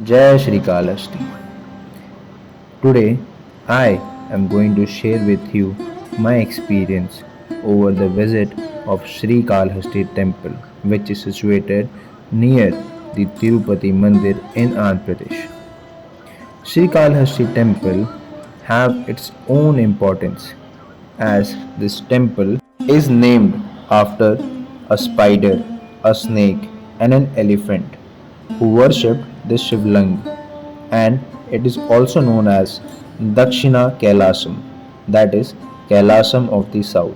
Jai Sri Kalahasti. Today, I am going to share with you my experience over the visit of Sri Kalahasti Temple, which is situated near the Tirupati Mandir in Andhra Pradesh. Sri Kalahasti Temple have its own importance as this temple is named after a spider, a snake, and an elephant who worshipped the Shivling, and it is also known as Dakshina Kailasam, that is Kailasam of the south.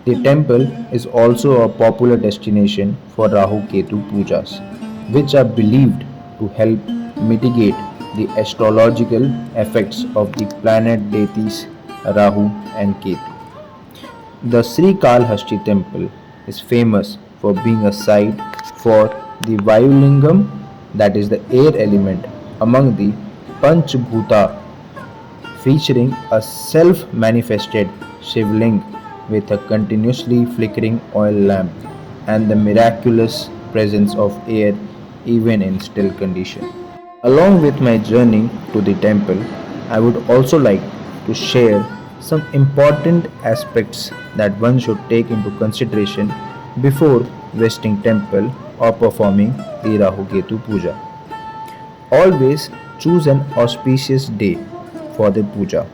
The temple is also a popular destination for Rahu-Ketu Pujas, which are believed to help mitigate the astrological effects of the planet deities Rahu and Ketu. The Sri Kalahasti Temple is famous for being a site for the Vayu, that is the air element, among the Pancha Bhoota, featuring a self-manifested Shivling with a continuously flickering oil lamp and the miraculous presence of air even in still condition. Along with my journey to the temple, I would also like to share some important aspects that one should take into consideration before visiting temple or performing the Rahu-Ketu Puja. Always choose an auspicious day for the puja.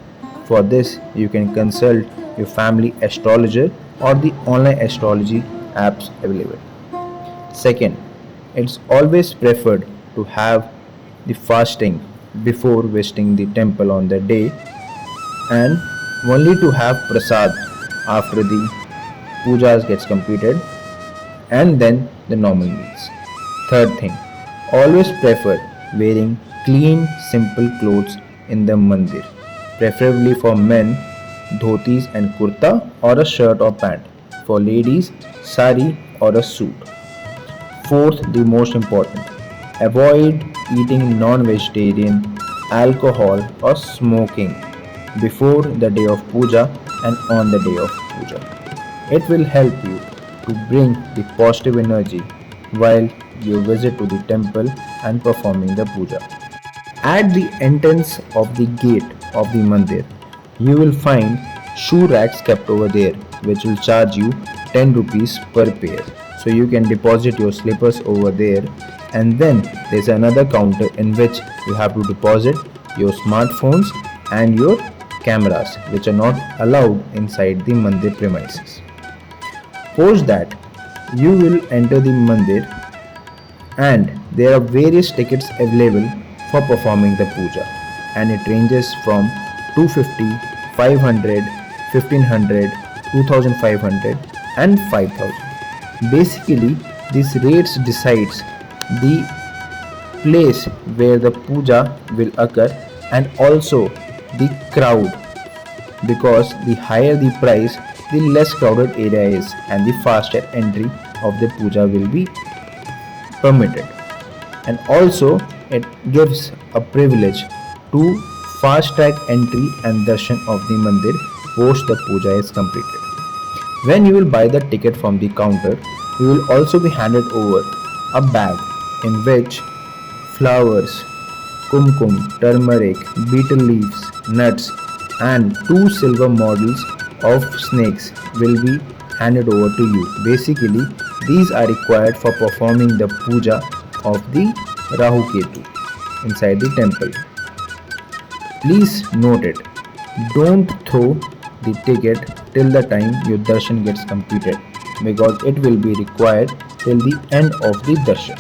For this, you can consult your family astrologer or the online astrology apps available. Second, it's always preferred to have the fasting before visiting the temple on the day and only to have prasad after the pujas gets completed and then the normal meals. Third thing, always prefer wearing clean, simple clothes in the mandir, preferably for men, dhotis and kurta or a shirt or pant, for ladies, sari or a suit. Fourth, the most important, avoid eating non vegetarian, alcohol, or smoking before the day of puja and on the day of puja. It will help you to bring the positive energy while you visit to the temple and performing the puja. At the entrance of the gate of the mandir, you will find shoe racks kept over there which will charge you 10 rupees per pair. So you can deposit your slippers over there, and then there's another counter in which you have to deposit your smartphones and your cameras which are not allowed inside the mandir premises. Post that, you will enter the mandir and there are various tickets available for performing the puja, and it ranges from 250, 500, 1500, 2500 and 5000. Basically, these rates decides the place where the puja will occur and also the crowd, because the higher the price, the less crowded area is and the faster entry of the puja will be permitted. And also it gives a privilege to fast track entry and darshan of the mandir post the puja is completed. When you will buy the ticket from the counter, you will also be handed over a bag in which flowers, kumkum, turmeric, betel leaves, nuts, and two silver models of snakes will be handed over to you. Basically, these are required for performing the puja of the Rahu Ketu inside the temple. Please note it. Don't throw the ticket till the time your darshan gets completed, because it will be required till the end of the darshan.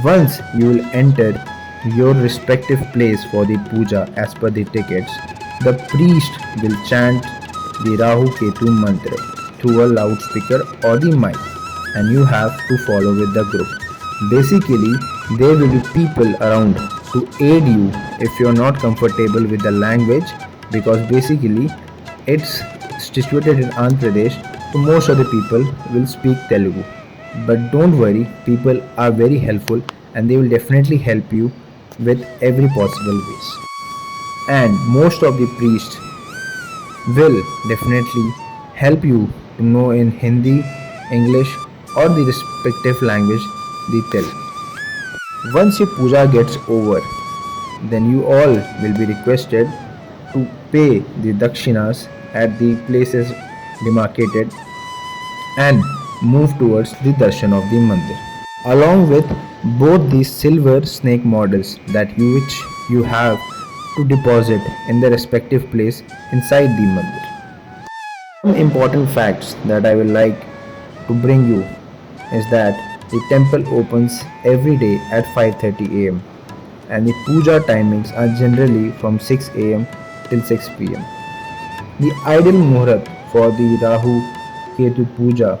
Once you will enter your respective place for the puja as per the tickets, the priest will chant the Rahu Ketu mantra through a loudspeaker or the mic, and you have to follow with the group. Basically, there will be people around to aid you if you are not comfortable with the language, because basically it's situated in Andhra Pradesh, so most of the people will speak Telugu. But don't worry, people are very helpful and they will definitely help you with every possible ways. And most of the priests will definitely help you to know in Hindi, English or the respective language they tell. Once your puja gets over, then you all will be requested to pay the dakshinas at the places demarcated and move towards the darshan of the mandir, along with both the silver snake models that which you have to deposit in the respective place inside the mandir. Some important facts that I will like to bring you is that the temple opens every day at 5:30 a.m. and the puja timings are generally from 6 a.m. till 6 p.m. The ideal muhurat for the Rahu-Ketu Puja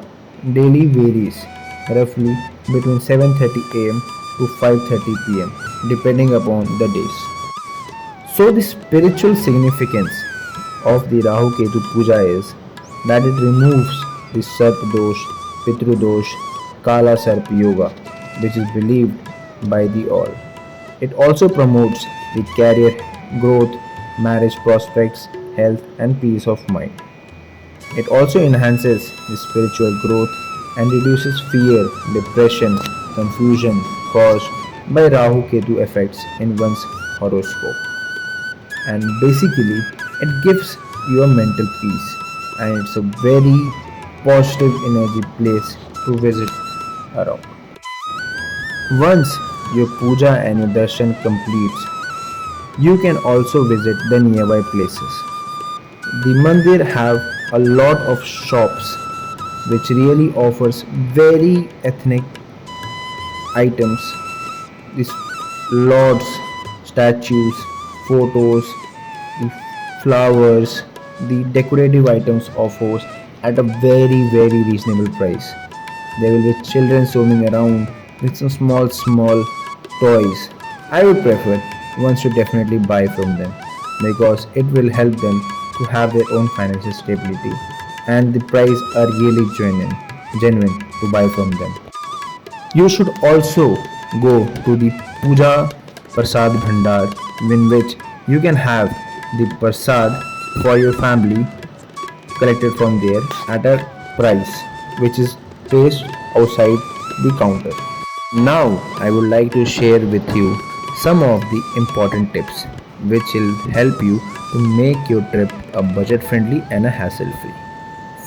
daily varies roughly between 7:30 a.m. to 5:30 p.m. depending upon the days. So the spiritual significance of the Rahu-Ketu Puja is that it removes the Sarp dosh, Pitru dosh, Kala Sarp Yoga, which is believed by the all. It also promotes the career growth, marriage prospects, health, and peace of mind. It also enhances the spiritual growth and reduces fear, depression, confusion caused by Rahu Ketu effects in one's horoscope. And basically, it gives you a mental peace, and it's a very positive energy place to visit around. Once your puja and your darshan completes, you can also visit the nearby places. The mandir have a lot of shops which really offers very ethnic items. These lords, statues, photos, the flowers, the decorative items offers at a very reasonable price. There will be children roaming around with some small toys. I would prefer one should definitely buy from them because it will help them to have their own financial stability and the price are really genuine to buy from them. You should also go to the Puja Prasad Bhandar in which you can have the prasad for your family collected from there at a price which is placed outside the counter. Now I would like to share with you some of the important tips which will help you to make your trip a budget friendly and a hassle free.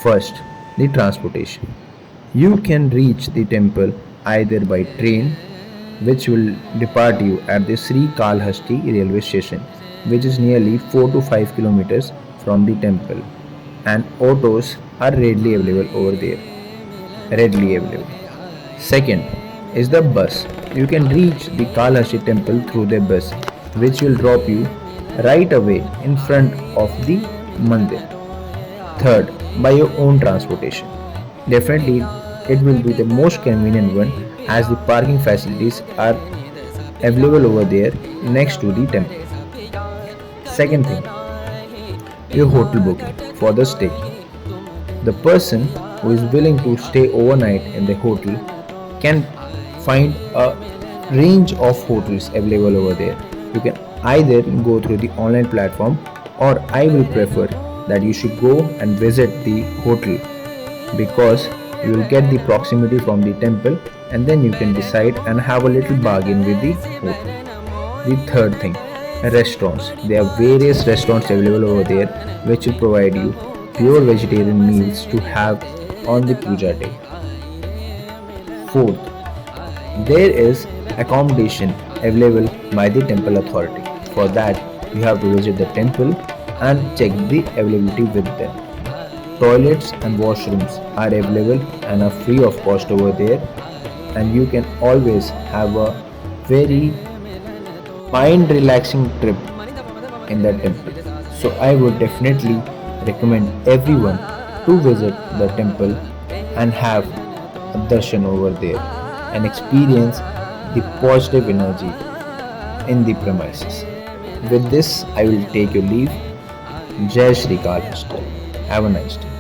First, the transportation. You can reach the temple either by train, which will depart you at the Sri Kalahasti railway station, which is nearly 4 to 5 kilometers from the temple, and autos are readily available over there. Readily available. Second is the bus. You can reach the Kalahasti temple through the bus, which will drop you right away in front of the mandir. Third, by your own transportation. Definitely, it will be the most convenient one as the parking facilities are available over there next to the temple. Second thing, your hotel booking for the stay. The person who is willing to stay overnight in the hotel can find a range of hotels available over there. You can either go through the online platform or I will prefer that you should go and visit the hotel because you will get the proximity from the temple and then you can decide and have a little bargain with the hotel. The third thing, restaurants. There are various restaurants available over there which will provide you pure vegetarian meals to have on the puja day. Fourth, there is accommodation available by the temple authority. For that, you have to visit the temple and check the availability with them. Toilets and washrooms are available and are free of cost over there, and you can always have a very mind relaxing trip in that temple. So I would definitely recommend everyone to visit the temple and have a darshan over there and experience the positive energy in the premises. With this, I will take your leave. Jai Sri Kalahasti. Have a nice day.